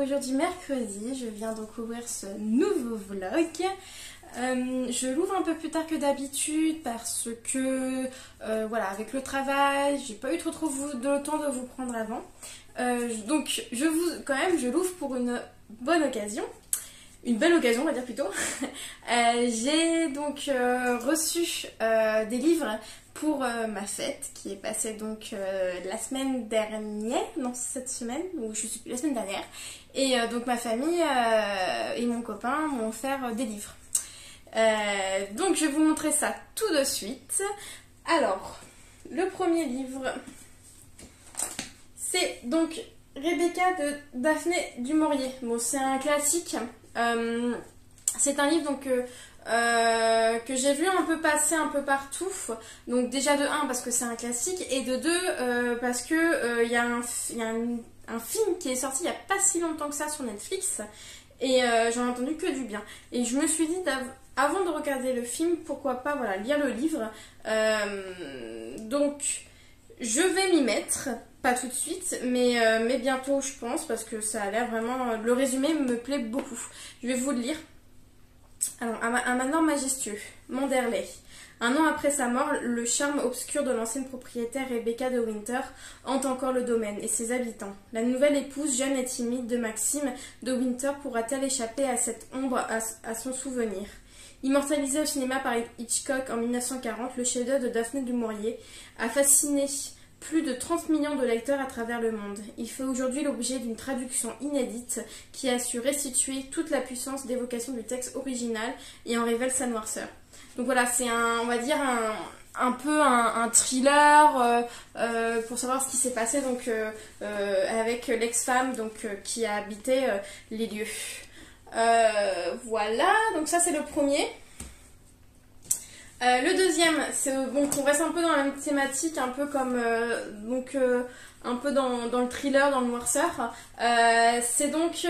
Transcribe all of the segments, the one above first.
aujourd'hui mercredi, je viens donc ouvrir ce nouveau vlog. Je l'ouvre un peu plus tard que d'habitude parce que voilà, avec le travail, j'ai pas eu trop de temps de vous prendre avant. Donc je l'ouvre pour une bonne occasion. Une belle occasion, on va dire plutôt. J'ai donc reçu des livres pour ma fête qui est passée donc la semaine dernière, non cette semaine, ou je suis la semaine dernière. Et donc ma famille et mon copain m'ont offert des livres. Donc je vais vous montrer ça tout de suite. Alors, le premier livre, c'est donc Rebecca de Daphné du Maurier. Bon, c'est un classique. C'est un livre donc que j'ai vu un peu passer un peu partout. Donc déjà de 1 parce que c'est un classique et de 2 parce que y a un film qui est sorti il n'y a pas si longtemps que ça sur Netflix et j'en ai entendu que du bien. Et je me suis dit avant de regarder le film, pourquoi pas voilà, lire le livre. Donc je vais m'y mettre, pas tout de suite, mais bientôt je pense, parce que ça a l'air vraiment... Le résumé me plaît beaucoup. Je vais vous le lire. Alors, un manoir majestueux, Manderley. Un an après sa mort, le charme obscur de l'ancienne propriétaire Rebecca de Winter hante encore le domaine et ses habitants. La nouvelle épouse jeune et timide de Maxime de Winter pourra-t-elle échapper à cette ombre, à son souvenir? Immortalisé au cinéma par Hitchcock en 1940, le chef-d'œuvre de Daphné du Maurier a fasciné plus de 30 millions de lecteurs à travers le monde. Il fait aujourd'hui l'objet d'une traduction inédite qui a su restituer toute la puissance d'évocation du texte original et en révèle sa noirceur. Donc voilà, c'est on va dire un peu un thriller pour savoir ce qui s'est passé donc avec l'ex-femme donc qui a habité les lieux. Voilà, donc ça c'est le premier. Le deuxième, c'est bon, on reste un peu dans la même thématique, un peu comme un peu dans le thriller, dans le noirceur. C'est donc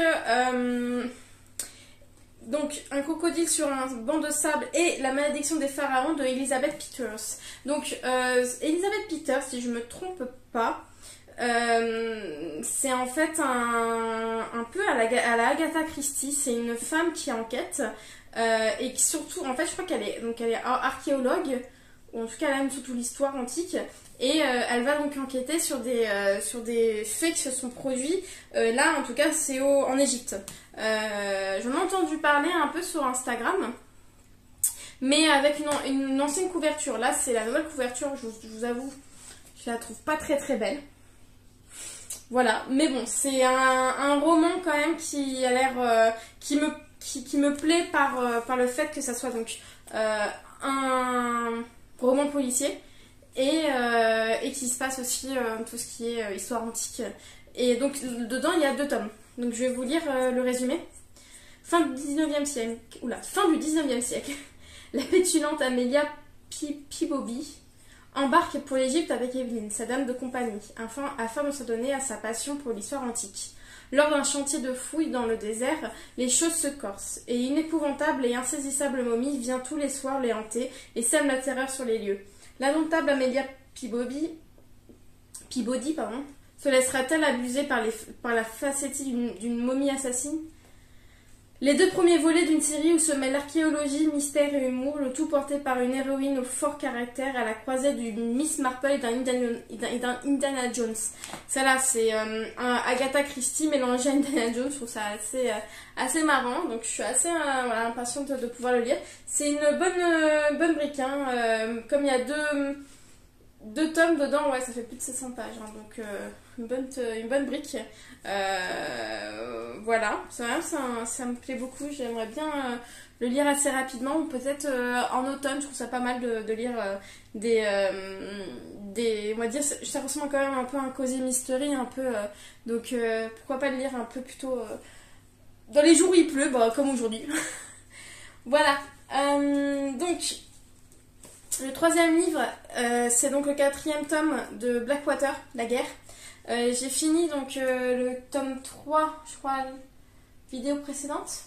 un crocodile sur un banc de sable et la malédiction des pharaons de Elizabeth Peters. Donc Elizabeth Peters, si je me trompe pas, c'est en fait un peu à la Agatha Christie. C'est une femme qui enquête et qui surtout, en fait, je crois qu'elle est archéologue, ou en tout cas elle aime surtout l'histoire antique, et elle va donc enquêter sur des faits qui se sont produits. Là, en tout cas, c'est en Égypte. J'en ai entendu parler un peu sur Instagram, mais avec une ancienne couverture. Là, c'est la nouvelle couverture. Je vous avoue, je la trouve pas très très belle. Voilà, mais bon, c'est un roman quand même qui a l'air qui me plaît par le fait que ça soit donc un roman policier et qui se passe aussi tout ce qui est histoire antique. Et donc dedans il y a 2 tomes. Donc je vais vous lire le résumé. Fin du 19e siècle. Fin du 19e siècle. La pétulante Amelia Peabody embarque pour l'Égypte avec Evelyne, sa dame de compagnie, afin de se donner à sa passion pour l'histoire antique. Lors d'un chantier de fouilles dans le désert, les choses se corsent, et une épouvantable et insaisissable momie vient tous les soirs les hanter et sème la terreur sur les lieux. L'indomptable Amelia Peabody, se laissera-t-elle abuser par la facétie d'une momie assassine? Les 2 premiers volets d'une série où se mêlent archéologie, mystère et humour, le tout porté par une héroïne au fort caractère à la croisée d'une Miss Marple et d'un Indiana Jones. Ça là, c'est Agatha Christie mélangée à Indiana Jones. Je trouve ça assez marrant, donc je suis assez voilà, impatiente de pouvoir le lire. C'est une bonne brique, hein. Comme il y a deux tomes dedans, ouais, ça fait plus de 700 pages, hein, donc une bonne brique. Voilà, ça me plaît beaucoup. J'aimerais bien le lire assez rapidement, ou peut-être en automne. Je trouve ça pas mal de lire on va dire, ça ressemble quand même un peu à un cosy mystery, un peu, donc pourquoi pas le lire un peu plutôt dans les jours où il pleut, bah, comme aujourd'hui. Voilà, donc le 3e livre, c'est donc le 4e tome de Blackwater, la guerre. J'ai fini donc le tome 3, je crois, vidéo précédente,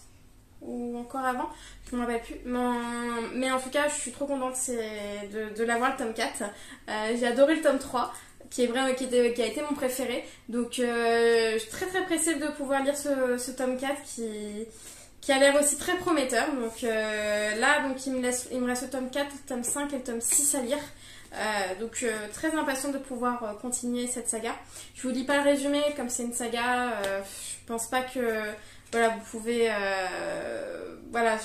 ou encore avant, je ne me rappelle plus. Mais en tout cas, je suis trop contente de l'avoir, le tome 4. J'ai adoré le tome 3, qui a été mon préféré. Donc je suis très très pressée de pouvoir lire ce tome 4 qui a l'air aussi très prometteur. Donc là, donc, il me reste le tome 4, le tome 5 et le tome 6 à lire. Donc très impatiente de pouvoir continuer cette saga. Je vous lis pas le résumé, comme c'est une saga, je pense pas que voilà, vous pouvez voilà,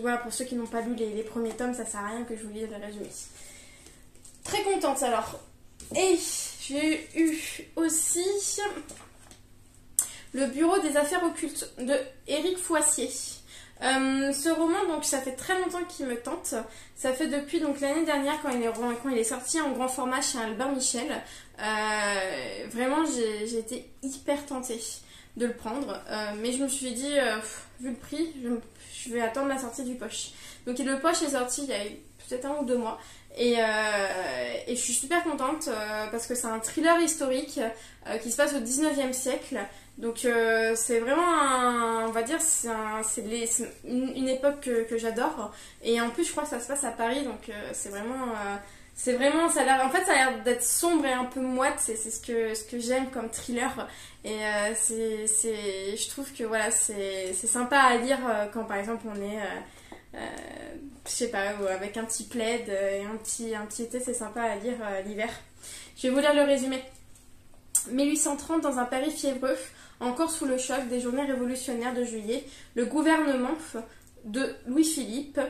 voilà, pour ceux qui n'ont pas lu les premiers tomes, ça sert à rien que je vous lise le résumé. Très contente alors. Et j'ai eu aussi Le Bureau des Affaires Occultes de Éric Foissier. Ce roman, donc ça fait très longtemps qu'il me tente. Ça fait depuis donc l'année dernière quand il est sorti en grand format chez Albert Michel. Vraiment, j'ai été hyper tentée de le prendre. Mais je me suis dit, vu le prix, je vais attendre la sortie du poche. Donc le poche est sorti il y a peut-être 1 ou 2 mois. Et je suis super contente parce que c'est un thriller historique qui se passe au 19e siècle. Donc c'est vraiment on va dire c'est une époque que j'adore. Et en plus je crois que ça se passe à Paris, donc c'est vraiment ça a l'air d'être sombre et un peu moite. C'est ce que j'aime comme thriller. Et je trouve que voilà, c'est sympa à lire quand par exemple on est je sais pas, avec un petit plaid et un petit thé, c'est sympa à lire l'hiver. Je vais vous lire le résumé. 1830, dans un Paris fiévreux, encore sous le choc des journées révolutionnaires de juillet, le gouvernement de Louis-Philippe,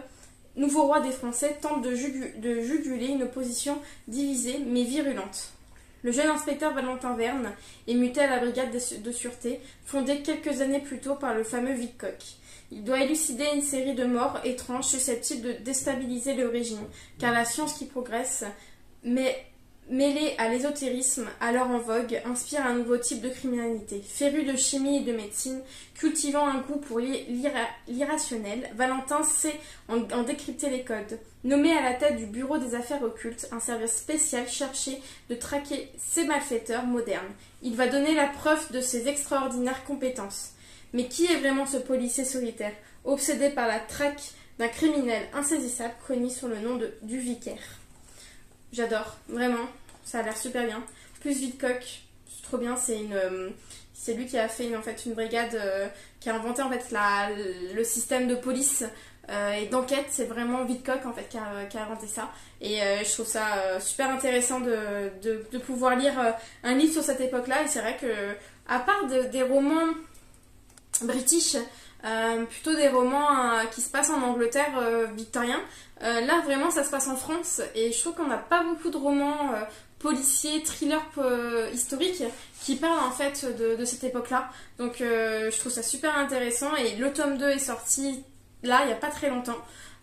nouveau roi des Français, tente de juguler une opposition divisée mais virulente. Le jeune inspecteur Valentin Verne est muté à la brigade de sûreté, fondée quelques années plus tôt par le fameux Vidcock. Il doit élucider une série de morts étranges susceptibles de déstabiliser le régime, car la science qui progresse, mais mêlée à l'ésotérisme alors en vogue, inspire un nouveau type de criminalité. Féru de chimie et de médecine, cultivant un goût pour l'irrationnel, Valentin sait en décrypter les codes. Nommé à la tête du Bureau des Affaires Occultes, un service spécial chargé de traquer ces malfaiteurs modernes, il va donner la preuve de ses extraordinaires compétences. Mais qui est vraiment ce policier solitaire, obsédé par la traque d'un criminel insaisissable connu sous le nom du Vicaire? J'adore, vraiment, ça a l'air super bien. Plus Vidcock, c'est trop bien, c'est lui qui a fait une brigade, qui a inventé en fait le système de police et d'enquête. C'est vraiment Vidcock en fait qui a inventé ça. Et je trouve ça super intéressant de pouvoir lire un livre sur cette époque-là. Et c'est vrai que, à part des romans british, plutôt des romans qui se passent en Angleterre victorien, là vraiment ça se passe en France et je trouve qu'on n'a pas beaucoup de romans policiers, thrillers historiques qui parlent en fait de cette époque là, donc je trouve ça super intéressant. Et le tome 2 est sorti là il n'y a pas très longtemps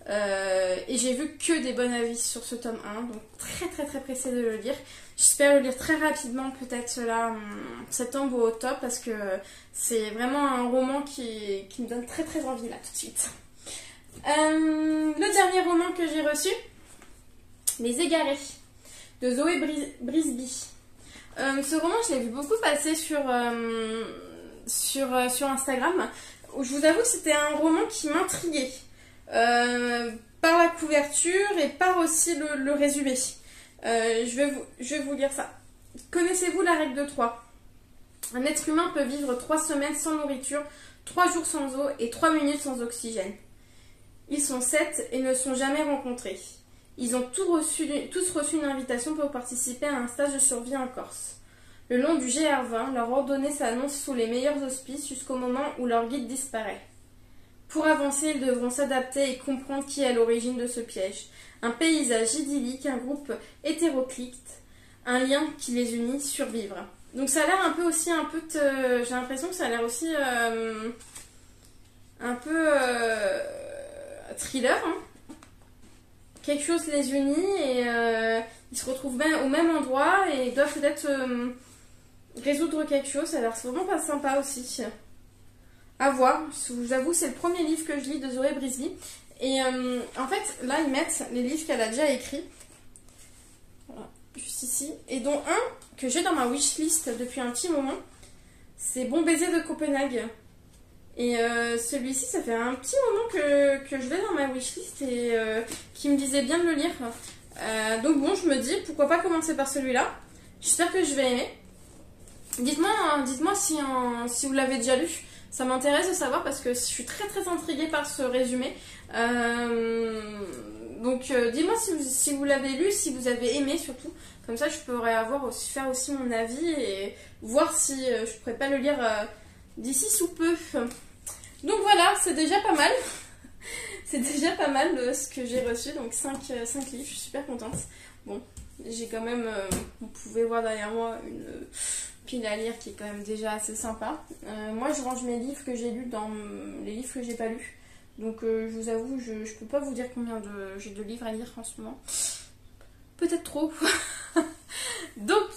et j'ai vu que des bons avis sur ce tome 1, donc très très très pressée de le lire. J'espère le lire très rapidement, peut-être là en septembre ou octobre, parce que c'est vraiment un roman qui me donne très très envie là tout de suite. Le dernier roman que j'ai reçu, Les Égarés, de Zoé Brisby. Ce roman, je l'ai vu beaucoup passer sur Instagram, où je vous avoue que c'était un roman qui m'intriguait. Par la couverture et par aussi le résumé. Je vais vous lire ça. Connaissez-vous la règle de 3? Un être humain peut vivre 3 semaines sans nourriture, 3 jours sans eau et 3 minutes sans oxygène. Ils sont 7 et ne sont jamais rencontrés. Ils ont tous reçu une invitation pour participer à un stage de survie en Corse. Le long du GR20, leur ordonnée s'annonce sous les meilleurs auspices jusqu'au moment où leur guide disparaît. Pour avancer, ils devront s'adapter et comprendre qui est à l'origine de ce piège. Un paysage idyllique, un groupe hétéroclite, un lien qui les unit, survivre. Donc ça a l'air un peu aussi, j'ai l'impression que ça a l'air aussi un peu thriller. Hein. Quelque chose les unit et ils se retrouvent au même endroit et doivent peut-être résoudre quelque chose. Ça a l'air vraiment pas sympa aussi. À voir, je vous avoue, c'est le premier livre que je lis de Zoé Brisby. Et en fait, là, ils mettent les livres qu'elle a déjà écrits. Voilà, juste ici. Et dont un que j'ai dans ma wishlist depuis un petit moment. C'est Bon baiser de Copenhague. Et celui-ci, ça fait un petit moment que je l'ai dans ma wishlist et qui me disait bien de le lire. Donc bon, je me dis, pourquoi pas commencer par celui-là. J'espère que je vais aimer. Dites-moi si vous l'avez déjà lu. Ça m'intéresse de savoir parce que je suis très très intriguée par ce résumé. Donc dites-moi si vous l'avez lu, si vous avez aimé surtout. Comme ça je pourrais faire aussi mon avis et voir si je pourrais pas le lire d'ici sous peu. Donc voilà, c'est déjà pas mal. C'est déjà pas mal ce que j'ai reçu. Donc 5 livres, je suis super contente. Bon, j'ai quand même, vous pouvez voir derrière moi une pile à lire qui est quand même déjà assez sympa. Moi je range mes livres que j'ai lus dans les livres que j'ai pas lus. Donc je vous avoue, je peux pas vous dire combien j'ai de livres à lire en ce moment. Peut-être trop. Donc,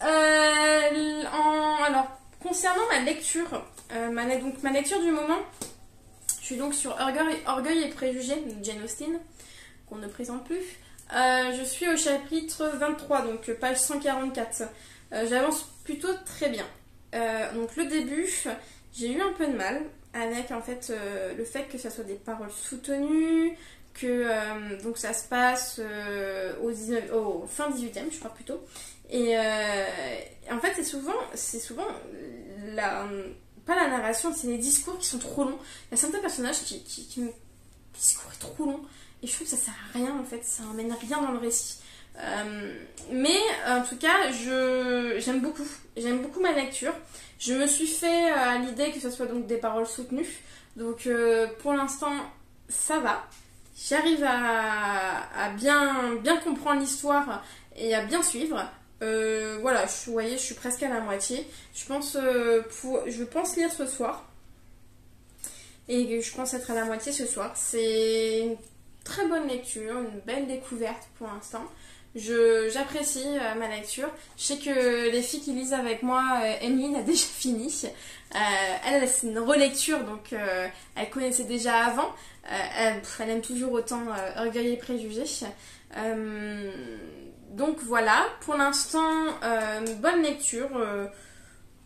alors, concernant ma lecture, ma lecture du moment, je suis donc sur Orgueil et Préjugés de Jane Austen, qu'on ne présente plus. Je suis au chapitre 23, donc page 144. J'avance plutôt très bien. Donc le début, j'ai eu un peu de mal avec en fait le fait que ça soit des paroles soutenues, que donc ça se passe au fin 18e, je crois plutôt. Et en fait, c'est souvent pas la narration, c'est les discours qui sont trop longs. Il y a certains personnages le discours est trop long et je trouve que ça sert à rien en fait, ça n'emmène rien dans le récit. Mais en tout cas, j'aime beaucoup ma lecture. Je me suis fait à l'idée que ce soit donc des paroles soutenues. Donc pour l'instant, ça va. J'arrive à bien comprendre l'histoire et à bien suivre. Voilà, vous voyez, je suis presque à la moitié. Je pense lire ce soir. Et je pense être à la moitié ce soir. C'est une très bonne lecture, une belle découverte pour l'instant. J'apprécie ma lecture. Je sais que les filles qui lisent avec moi, Emeline a déjà fini. Elle, c'est une relecture, donc elle connaissait déjà avant. Elle aime toujours autant Orgueil et Préjugés. Donc voilà, pour l'instant, bonne lecture.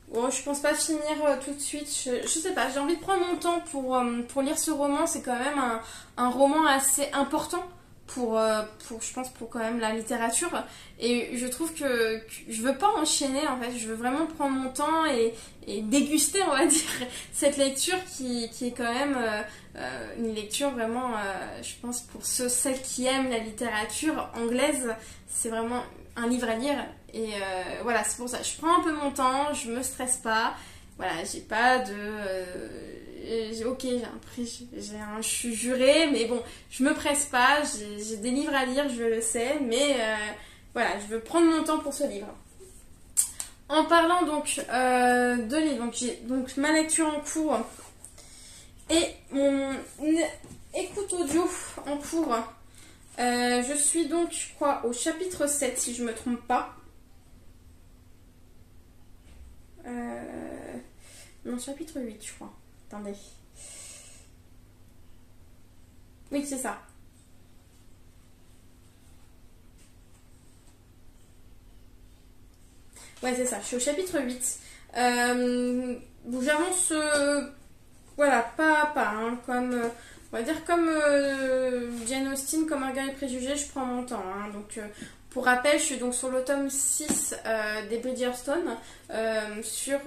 Bon, je pense pas finir tout de suite. Je sais pas, j'ai envie de prendre mon temps pour lire ce roman. C'est quand même un roman assez important je pense, pour quand même la littérature. Et je trouve que je veux pas enchaîner, en fait. Je veux vraiment prendre mon temps et déguster, on va dire, cette lecture qui est quand même une lecture vraiment, je pense, pour celles qui aiment la littérature anglaise, c'est vraiment un livre à lire. Et voilà, c'est pour ça. Je prends un peu mon temps, je me stresse pas. Voilà, j'ai pas de... ok, je suis jurée, mais bon, je me presse pas, j'ai des livres à lire, je le sais, mais voilà, je veux prendre mon temps pour ce livre. En parlant donc de livres, donc j'ai donc ma lecture en cours et mon écoute audio en cours. Je suis donc, je crois, au chapitre 7, si je me trompe pas. Non, chapitre 8, je crois. Attendez. Oui, c'est ça. Ouais, c'est ça. Je suis au chapitre 8. Bon, j'avance, voilà, pas à pas. Hein, on va dire comme Jane Austen, comme Orgueil et Préjugés, je prends mon temps. Hein, donc... pour rappel, je suis donc sur le tome 6 des Bridgerton sur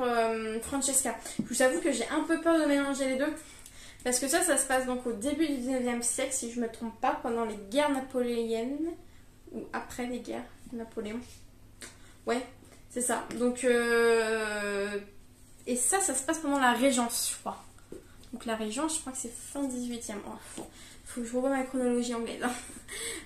Francesca. Je vous avoue que j'ai un peu peur de mélanger les deux. Parce que ça se passe donc au début du 19e siècle, si je ne me trompe pas, pendant les guerres napoléoniennes. Ou après les guerres Napoléon. Ouais, c'est ça. Donc, et ça se passe pendant la Régence, je crois. Donc la Régence, je crois que c'est fin 18e. Oh, faut que je revoie ma chronologie anglaise.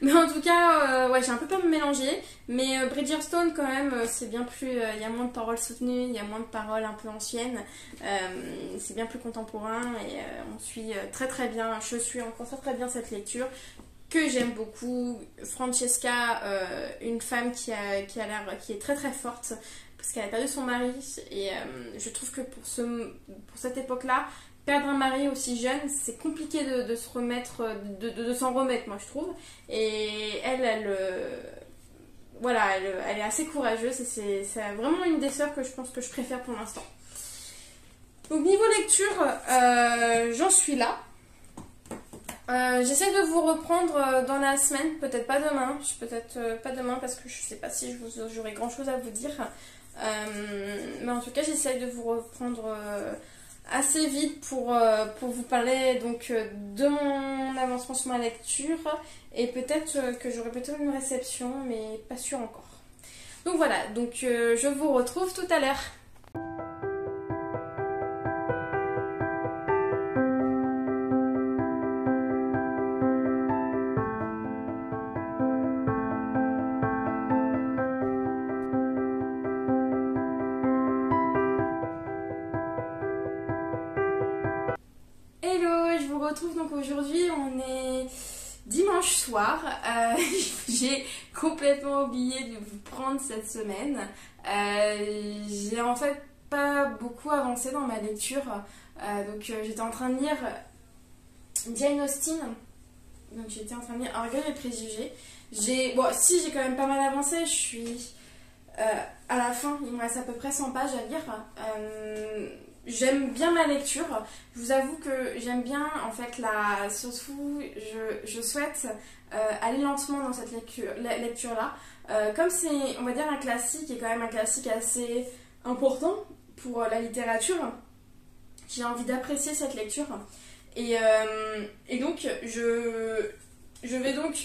Mais en tout cas, ouais, j'ai un peu peur de me mélanger. Mais Bridgerton, quand même, c'est bien plus... Il y a moins de paroles soutenues, il y a moins de paroles un peu anciennes. C'est bien plus contemporain et on suit très très bien. Je suis encore très très bien cette lecture que j'aime beaucoup. Francesca, une femme qui est très très forte parce qu'elle a perdu son mari. Et je trouve que pour cette époque-là, perdre un mari aussi jeune, c'est compliqué de se remettre, de s'en remettre, moi je trouve. Et voilà, elle est assez courageuse et c'est vraiment une des sœurs que je pense que je préfère pour l'instant. Donc niveau lecture, j'en suis là. J'essaie de vous reprendre dans la semaine, peut-être pas demain, peut-être pas demain parce que je sais pas si j'aurai grand chose à vous dire. Mais en tout cas, j'essaie de vous reprendre assez vite pour vous parler donc de mon avancement sur ma lecture et peut-être que j'aurai peut-être une réception, mais pas sûr encore. Donc voilà, donc je vous retrouve tout à l'heure. Hello, je vous retrouve donc aujourd'hui, on est dimanche soir. J'ai complètement oublié de vous prendre cette semaine. J'ai en fait pas beaucoup avancé dans ma lecture. J'étais en train de lire Jane Austen. Donc j'étais en train de lire Orgueil et Préjugés. J'ai quand même pas mal avancé. Je suis à la fin, il me reste à peu près 100 pages à lire. J'aime bien ma lecture. Je vous avoue que j'aime bien, en fait, surtout, je souhaite aller lentement dans cette lecture-là. Comme c'est, on va dire, un classique, et quand même un classique assez important pour la littérature, j'ai envie d'apprécier cette lecture. Et donc, je vais donc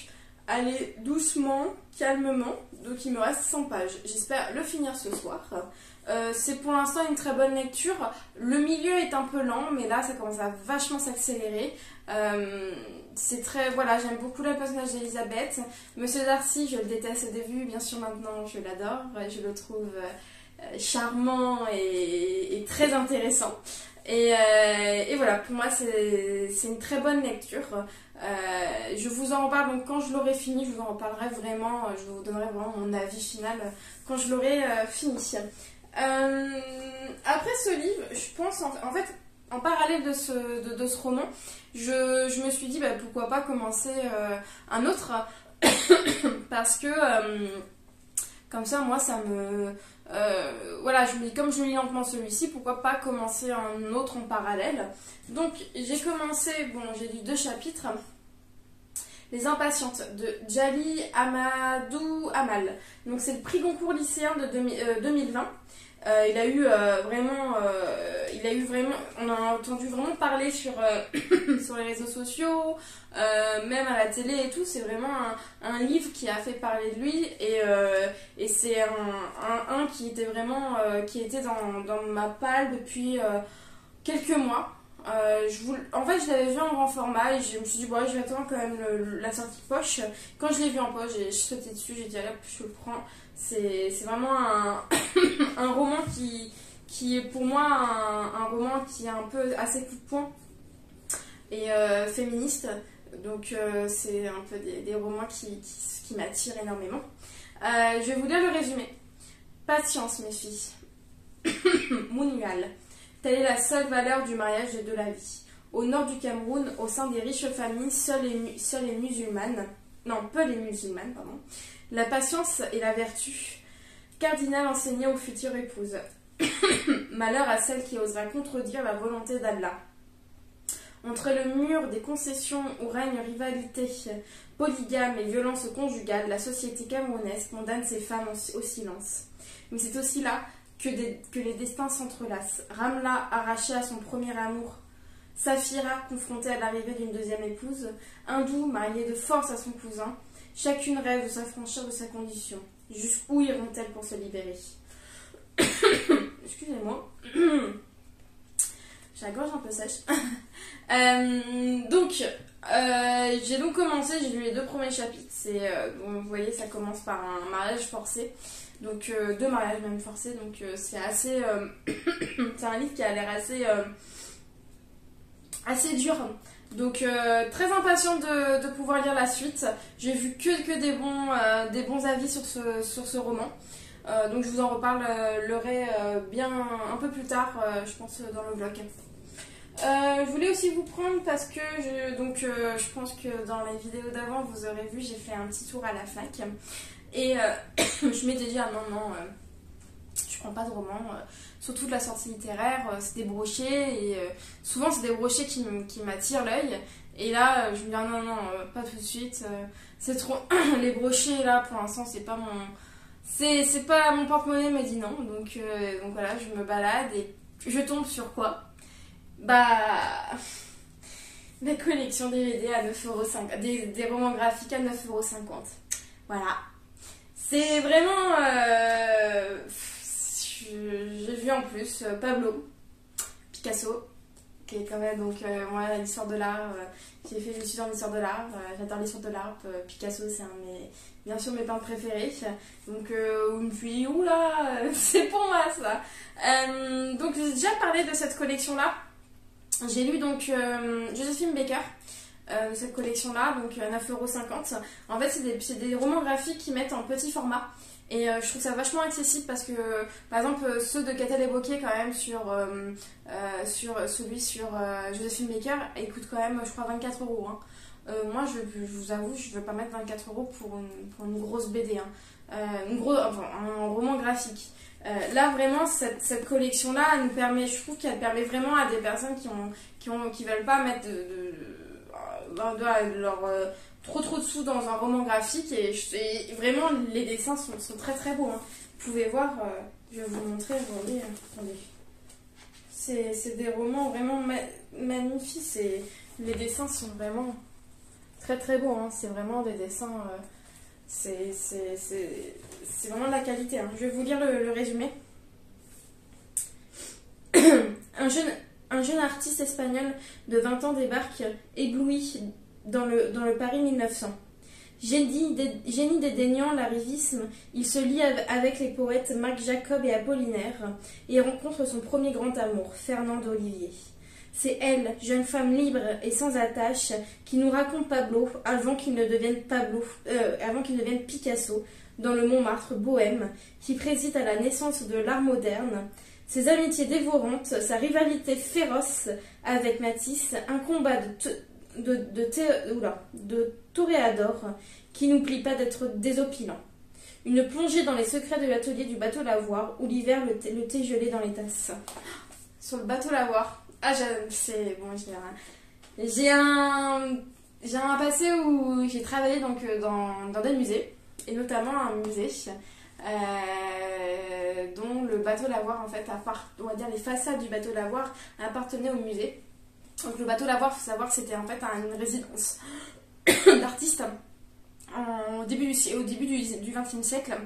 aller doucement, calmement. Donc, il me reste 100 pages. J'espère le finir ce soir. C'est pour l'instant une très bonne lecture. Le milieu est un peu lent, mais là ça commence à vachement s'accélérer. C'est très, voilà, j'aime beaucoup le personnage d'Elisabeth. Monsieur Darcy, je le déteste au début, bien sûr maintenant je l'adore. Je le trouve charmant et très intéressant. Et voilà, pour moi c'est une très bonne lecture. Je vous en reparle, donc quand je l'aurai fini, je vous en reparlerai vraiment. Je vous donnerai vraiment mon avis final quand je l'aurai fini. Après ce livre, je pense en fait en parallèle de ce roman, je me suis dit pourquoi pas commencer un autre parce que comme ça moi ça me voilà, comme je lis lentement celui-ci, pourquoi pas commencer un autre en parallèle. Donc j'ai commencé, j'ai lu 2 chapitres. Les Impatientes de Djali Amadou Amal. Donc c'est le prix Goncourt lycéen de 2020. Il a eu vraiment, on a entendu vraiment parler sur les réseaux sociaux, même à la télé et tout. C'est vraiment un livre qui a fait parler de lui et c'est un qui était vraiment qui était dans ma palle depuis quelques mois. En fait, je l'avais vu en grand format et je me suis dit, je vais attendre quand même la sortie poche. Quand je l'ai vu en poche, j'ai sauté dessus, j'ai dit, allez, je le prends. C'est vraiment un roman qui est pour moi un roman qui est un peu assez coup de poing et féministe. Donc, c'est un peu des romans qui m'attirent énormément. Je vais vous lire le résumé. Patience, mes filles. Mounial. Telle est la seule valeur du mariage et de la vie. Au nord du Cameroun, au sein des riches familles, peu les musulmanes, pardon, la patience est la vertu cardinale enseignée aux futures épouses. Malheur à celle qui osera contredire la volonté d'Allah. Entre le mur des concessions où règne rivalité, polygame et violence conjugale, la société camerounaise condamne ses femmes au silence. Mais c'est aussi là que les destins s'entrelacent. Ramla, arrachée à son premier amour. Safira, confrontée à l'arrivée d'une deuxième épouse. Hindou, mariée de force à son cousin. Chacune rêve de s'affranchir de sa condition. Jusqu'où iront-elles pour se libérer? Excusez-moi. J'ai la gorge un peu sèche. J'ai donc commencé, j'ai lu les 2 premiers chapitres. Vous voyez, ça commence par un mariage forcé. Donc 2 mariages même forcés, donc c'est assez... c'est un livre qui a l'air assez dur. Donc très impatiente de pouvoir lire la suite. J'ai vu que des bons avis sur ce roman. Donc je vous en reparlerai bien un peu plus tard, je pense, dans le vlog. Je voulais aussi vous prendre parce que je pense que dans les vidéos d'avant vous aurez vu, j'ai fait un petit tour à la fac et je m'étais dit non, je je prends pas de romans, surtout de la sortie littéraire, c'est des brochets, et souvent c'est des brochets qui m'attirent l'œil. Et là, je me dis, ah non, non, pas tout de suite, c'est trop... Les brochets, là, pour l'instant, c'est pas mon... C'est pas mon porte-monnaie me dit non, donc voilà, je me balade et je tombe sur quoi? Bah... La collection DVD à 9,50€, des romans graphiques à 9,50€. Voilà. C'est vraiment... j'ai vu en plus Pablo Picasso, qui est quand même, donc moi, l'histoire de l'art, je suis dans l'histoire de l'art, j'adore l'histoire de l'art. Picasso, c'est bien sûr mes peintres préférés. Donc, je me suis dit, oula, c'est pour moi ça. Donc, j'ai déjà parlé de cette collection-là. J'ai lu donc Joséphine Baker, de cette collection-là, donc 9,50€. En fait, c'est des romans graphiques qui mettent en petit format. Et je trouve ça vachement accessible parce que, par exemple, ceux de Catel et Bocquet, quand même, celui sur Joséphine Baker, il coûte quand même, je crois, 24€. Hein. Moi, je vous avoue, je ne veux pas mettre 24€ pour une grosse BD. Hein. Enfin, un roman graphique. Là, vraiment, cette collection-là, elle nous permet, je trouve qu'elle permet vraiment à des personnes qui veulent pas mettre leur trop de sous dans un roman graphique, et vraiment les dessins sont très très beaux. Hein. Vous pouvez voir, je vais vous montrer, attendez. C'est des romans vraiment magnifiques, les dessins sont vraiment très très beaux. Hein. C'est vraiment des dessins, c'est vraiment de la qualité. Hein. Je vais vous lire le résumé. Un jeune artiste espagnol de 20 ans débarque, ébloui, dans le Paris 1900. Génie dédaignant l'arrivisme, il se lie avec les poètes Marc Jacob et Apollinaire et rencontre son premier grand amour, Fernande Olivier. C'est elle, jeune femme libre et sans attache, qui nous raconte Pablo avant qu'il ne devienne Picasso, dans le Montmartre bohème, qui préside à la naissance de l'art moderne. Ses amitiés dévorantes, sa rivalité féroce avec Matisse, un combat de toréador qui n'oublie pas d'être désopilant. Une plongée dans les secrets de l'atelier du bateau Lavoir, où l'hiver le thé gelé dans les tasses. Sur le bateau Lavoir. Ah, c'est bon, j'ai un passé où j'ai travaillé donc dans des musées, et notamment un musée dont le bateau Lavoir, en fait, on va dire les façades du bateau Lavoir appartenaient au musée. Donc le bateau Lavoir, il faut savoir que c'était en fait une résidence d'artistes au début du XXe siècle.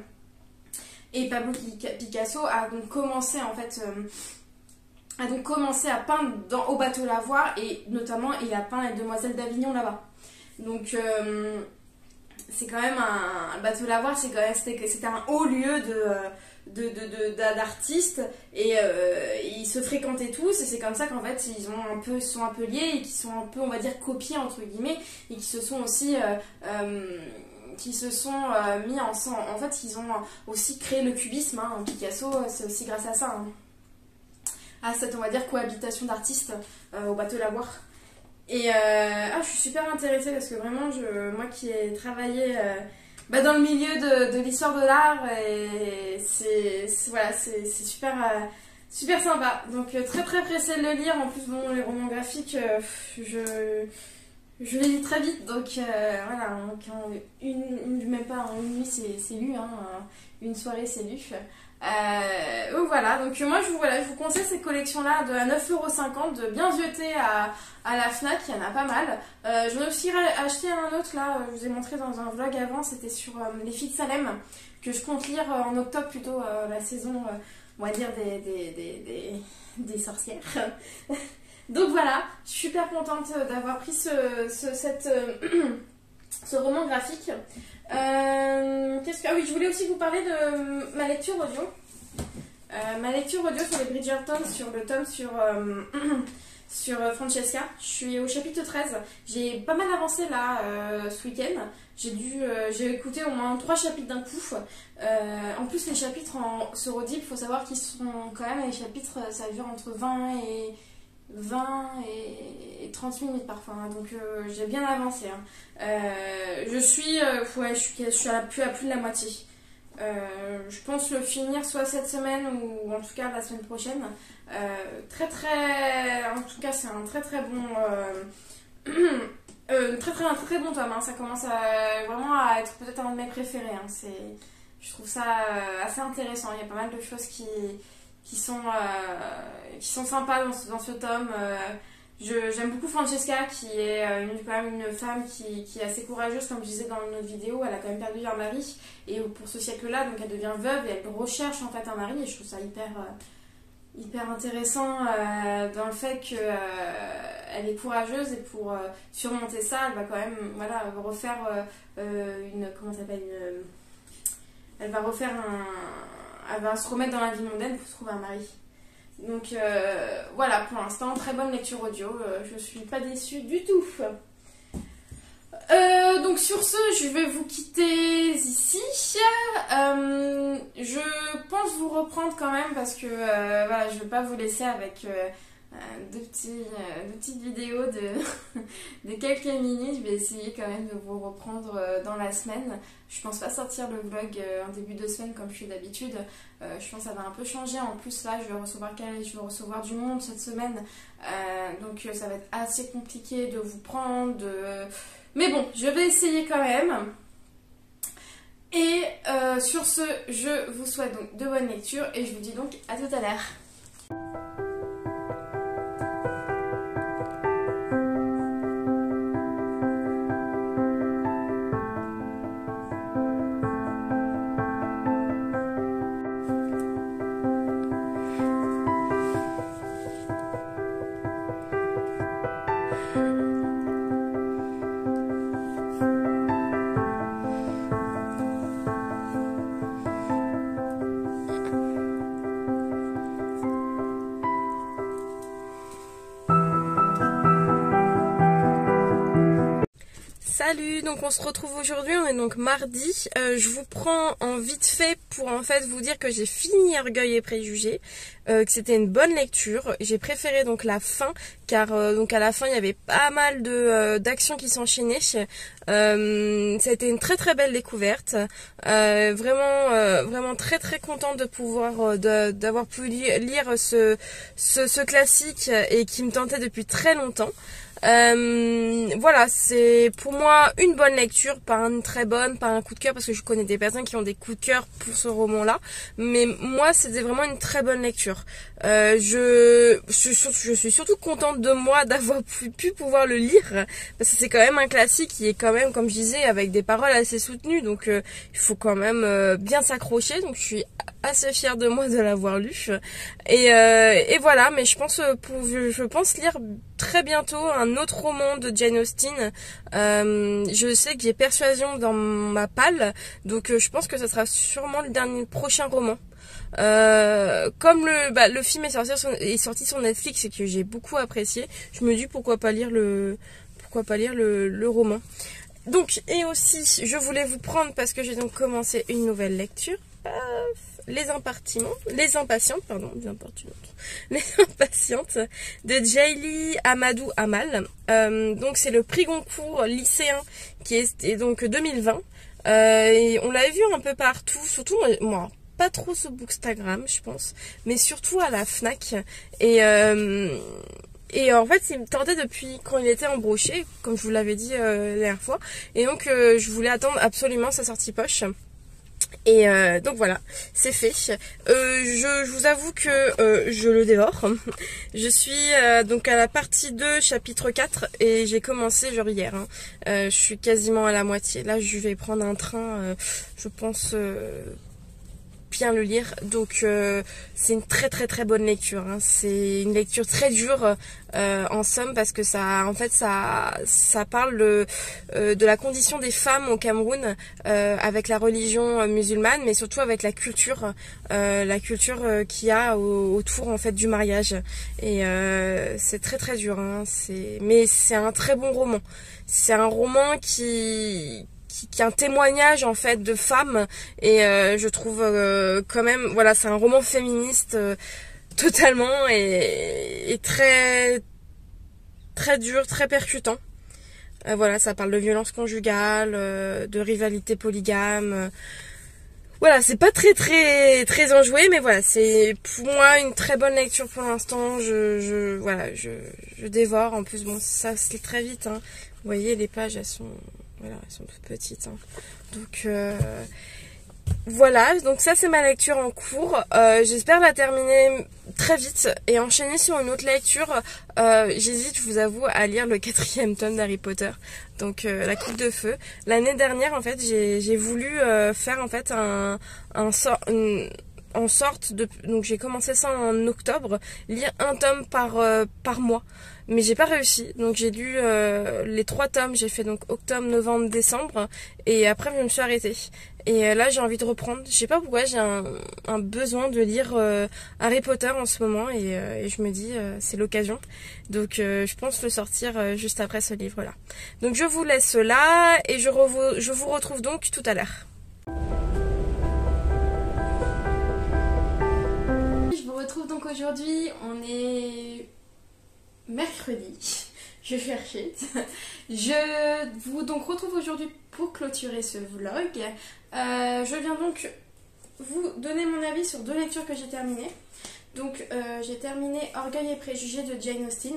Et Pablo Picasso a donc commencé en fait à peindre au bateau Lavoir, et notamment il a peint les Demoiselles d'Avignon là-bas. Donc c'est quand même le bateau Lavoir, c'était un haut lieu d'artistes, et ils se fréquentaient tous, et c'est comme ça qu'en fait ils sont un peu liés, et qui sont un peu, on va dire, copiés entre guillemets, et qui se sont aussi mis ensemble. En fait, ils ont aussi créé le cubisme. Hein. Picasso, c'est aussi grâce à ça. Hein. À cette, on va dire, cohabitation d'artistes au bateau Lavoir. Et je suis super intéressée parce que vraiment, moi qui ai travaillé dans le milieu de l'histoire de l'art, et c'est super, super sympa. Donc très très pressée de le lire. En plus, bon, les romans graphiques, je les lis très vite, donc voilà, même pas en une nuit c'est lu, hein, une soirée c'est lu. Donc voilà, donc moi je vous conseille ces collections-là à 9,50€, de bien zioter à la Fnac, il y en a pas mal. Je vais aussi acheter un autre là, je vous ai montré dans un vlog avant, c'était sur Les Filles de Salem, que je compte lire en octobre, plutôt la saison, on va dire, des sorcières. Donc voilà, je suis super contente d'avoir pris ce roman graphique. Ah oui, je voulais aussi vous parler de ma lecture audio. Ma lecture audio sur les Bridgerton, sur le tome sur Francesca. Je suis au chapitre 13. J'ai pas mal avancé là ce week-end. J'ai écouté au moins 3 chapitres d'un coup. En plus, les chapitres sur Audible, il faut savoir qu'ils sont quand même, les chapitres, ça dure entre 20 et 30 minutes parfois, hein. Donc j'ai bien avancé, hein. Je suis à plus de la moitié. Je pense le finir soit cette semaine ou en tout cas la semaine prochaine. En tout cas c'est un très très bon un très bon tome, hein. Ça commence vraiment à être peut-être un de mes préférés, hein. Je trouve ça assez intéressant. Il y a pas mal de choses qui sont sympas dans ce tome. J'aime beaucoup Francesca, qui est quand même une femme qui est assez courageuse, comme je disais dans notre vidéo. Elle a quand même perdu un mari, et pour ce siècle-là, donc elle devient veuve et elle recherche en fait un mari, et je trouve ça hyper intéressant dans le fait qu'elle est courageuse, et pour surmonter ça, elle va quand même refaire comment ça s'appelle, elle va elle va se remettre dans la vie mondaine pour trouver un mari. Donc voilà, pour l'instant, très bonne lecture audio, je suis pas déçue du tout. Donc sur ce, je vais vous quitter ici. Je pense vous reprendre quand même, parce que voilà, je ne vais pas vous laisser avec deux petites vidéos de quelques minutes. Je vais essayer quand même de vous reprendre dans la semaine. Je pense pas sortir le vlog en début de semaine comme je suis d'habitude. Je pense que ça va un peu changer. En plus là, je vais recevoir du monde cette semaine. Donc ça va être assez compliqué de vous prendre. Mais bon, je vais essayer quand même. Et sur ce, je vous souhaite donc de bonnes lectures et je vous dis donc à tout à l'heure. Salut, donc on se retrouve aujourd'hui, on est donc mardi. Je vous prends en vite fait pour en fait vous dire que j'ai fini Orgueil et Préjugés, que c'était une bonne lecture. J'ai préféré donc la fin, car donc à la fin il y avait pas mal d'actions qui s'enchaînaient. Ça a été une très très belle découverte. Vraiment très très contente de pouvoir d'avoir pu lire ce classique et qui me tentait depuis très longtemps. Voilà, c'est pour moi une bonne lecture, pas une très bonne, pas un coup de cœur, parce que je connais des personnes qui ont des coups de cœur pour ce roman-là, mais moi c'était vraiment une très bonne lecture. Je suis surtout contente de moi d'avoir pu pouvoir le lire, parce que c'est quand même un classique qui est quand même, comme je disais, avec des paroles assez soutenues, donc il faut quand même bien s'accrocher, donc je suis assez fière de moi de l'avoir lu. Et voilà, mais je pense lire très bientôt un autre roman de Jane Austen. Je sais que j'ai Persuasion dans ma palle, donc je pense que ce sera sûrement le prochain roman. Comme le film est sorti sur Netflix et que j'ai beaucoup apprécié, je me dis pourquoi pas lire le roman. Donc, et aussi, je voulais vous prendre, parce que j'ai donc commencé une nouvelle lecture. Les Impatientes de Jayli Amadou Amal. Donc c'est le prix Goncourt lycéen qui est donc 2020. Et on l'avait vu un peu partout, surtout moi, pas trop sur Bookstagram je pense, mais surtout à la Fnac. Et en fait, il me tentait depuis quand il était embroché, comme je vous l'avais dit la dernière fois. Et donc je voulais attendre absolument sa sortie poche. Et donc voilà, c'est fait. Je vous avoue que je le dévore. Je suis donc à la partie 2, chapitre 4, et j'ai commencé genre hier. Je suis quasiment à la moitié. Là, je vais prendre un train, je pense bien le lire. Donc c'est une très très très bonne lecture. C'est une lecture très dure en somme, parce que ça parle de la condition des femmes au Cameroun avec la religion musulmane, mais surtout avec la culture qu'il y a autour en fait du mariage. Et c'est très très dur. Mais c'est un très bon roman. C'est un roman qui est un témoignage en fait de femmes, et je trouve quand même, voilà, c'est un roman féministe totalement, et très très dur, très percutant. Voilà, ça parle de violence conjugale, de rivalité polygame. Voilà, c'est pas très enjoué, mais voilà, c'est pour moi une très bonne lecture pour l'instant. Je dévore. En plus, bon, ça c'est très vite, hein. Vous voyez, les pages, elles sont toutes petites, hein. Donc voilà, donc ça c'est ma lecture en cours. J'espère la terminer très vite et enchaîner sur une autre lecture. J'hésite, je vous avoue, à lire le 4e tome d'Harry Potter, donc La Coupe de Feu. L'année dernière, en fait, j'ai voulu faire en fait en sorte de, donc j'ai commencé ça en octobre, lire un tome par mois, mais j'ai pas réussi. Donc j'ai lu les 3 tomes, j'ai fait donc octobre, novembre, décembre, et après je me suis arrêtée. Et là j'ai envie de reprendre. Je sais pas pourquoi, j'ai un besoin de lire Harry Potter en ce moment, et je me dis c'est l'occasion. Donc je pense le sortir juste après ce livre là. Donc je vous laisse là et je vous retrouve donc tout à l'heure. Je vous retrouve donc aujourd'hui, on est mercredi, je cherchais. Je vous donc retrouve aujourd'hui pour clôturer ce vlog. Je viens donc vous donner mon avis sur 2 lectures que j'ai terminées. Donc j'ai terminé Orgueil et Préjugés de Jane Austen.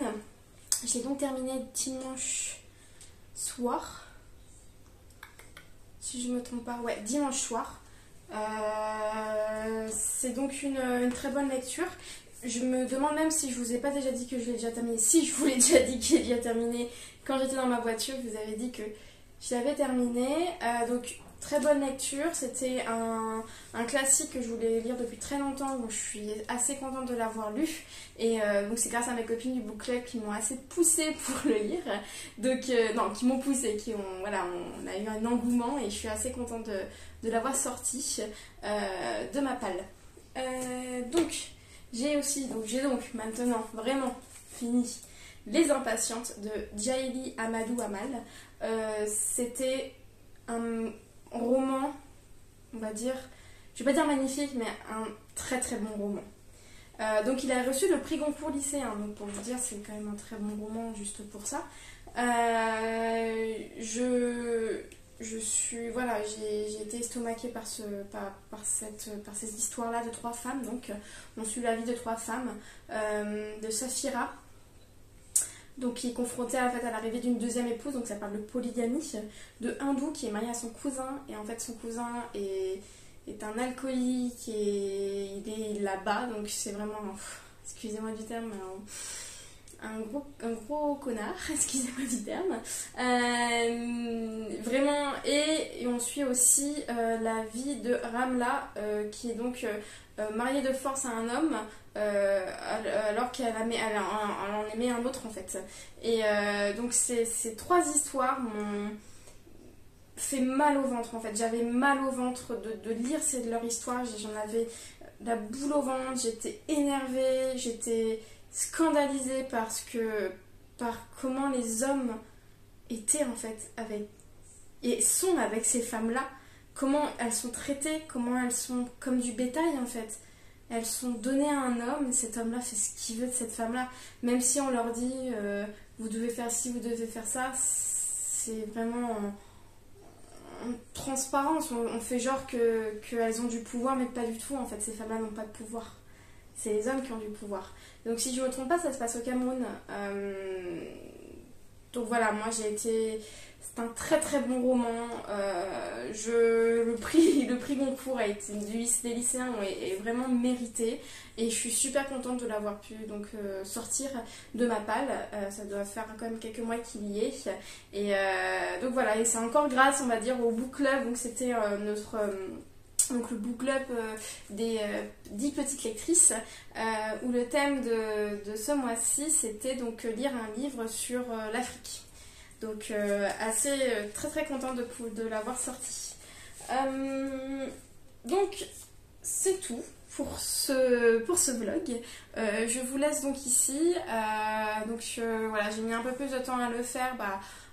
J'ai donc terminé dimanche soir, si je me trompe pas, ouais, dimanche soir. C'est donc une très bonne lecture. Je me demande même si je vous ai pas déjà dit que je l'ai déjà terminé. Si, je vous l'ai déjà dit que j'ai déjà terminé quand j'étais dans ma voiture. Je vous avais dit que je l'avais terminé. Donc très bonne lecture. C'était un classique que je voulais lire depuis très longtemps. Donc je suis assez contente de l'avoir lu. Et donc c'est grâce à mes copines du book club qui m'ont assez poussée pour le lire. Donc non, qui m'ont poussée, voilà, on a eu un engouement et je suis assez contente de l'avoir sorti de ma palle. Donc j'ai donc maintenant vraiment fini Les Impatientes de Djaïli Amadou Amal. C'était un roman, on va dire, je vais pas dire magnifique, mais un très très bon roman. Donc il a reçu le prix Goncourt lycéen, donc pour vous dire c'est quand même un très bon roman juste pour ça. Je suis, voilà, j'ai été estomaquée par ces histoires-là de 3 femmes. Donc, on suit la vie de 3 femmes, de Saphira, donc qui est confrontée en fait, à l'arrivée d'une 2e épouse, donc ça parle de polygamie, de Hindou qui est marié à son cousin, et en fait son cousin est un alcoolique et il est là-bas, donc c'est vraiment, excusez-moi du terme, un gros connard, excusez-moi du terme. Vraiment, et on suit aussi la vie de Ramla, qui est donc mariée de force à un homme, alors qu'elle en aimait un autre en fait. Et donc ces 3 histoires m'ont fait mal au ventre en fait. J'avais mal au ventre de lire leur histoire, j'en avais la boule au ventre, j'étais énervée, j'étais scandalisée par comment les hommes étaient en fait et sont avec ces femmes-là, comment elles sont traitées, comment elles sont comme du bétail en fait. Elles sont données à un homme et cet homme-là fait ce qu'il veut de cette femme-là, même si on leur dit vous devez faire ci, vous devez faire ça, c'est vraiment en transparence, on fait genre qu'elles ont du pouvoir, mais pas du tout en fait. Ces femmes-là n'ont pas de pouvoir, c'est les hommes qui ont du pouvoir. Donc si je ne me trompe pas, ça se passe au Cameroun. Donc voilà, moi j'ai été... C'est un très très bon roman. Le prix Goncourt a été des lycéens est vraiment mérité. Et je suis super contente de l'avoir pu donc, sortir de ma palle. Ça doit faire quand même quelques mois qu'il y est. Et donc voilà, et c'est encore grâce, on va dire, au book club. Donc c'était notre... donc le book club des 10 petites lectrices, où le thème de ce mois-ci c'était donc lire un livre sur l'Afrique. Donc très très contente de l'avoir sorti. Donc c'est tout pour ce vlog. Je vous laisse donc ici. Voilà, j'ai mis un peu plus de temps à le faire,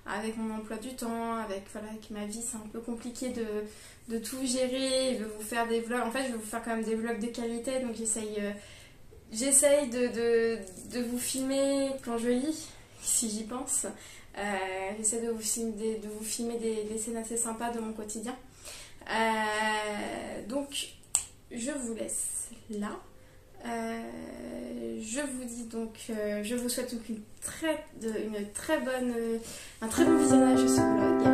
avec mon emploi du temps, avec ma vie, c'est un peu compliqué de tout gérer, de vous faire des vlogs. En fait, je vais vous faire quand même des vlogs de qualité, donc j'essaye de vous filmer quand je lis, si j'y pense. J'essaie de vous filmer des scènes assez sympas de mon quotidien. Donc, je vous laisse là. Je vous dis donc, je vous souhaite donc un très bon visionnage de ce vlog.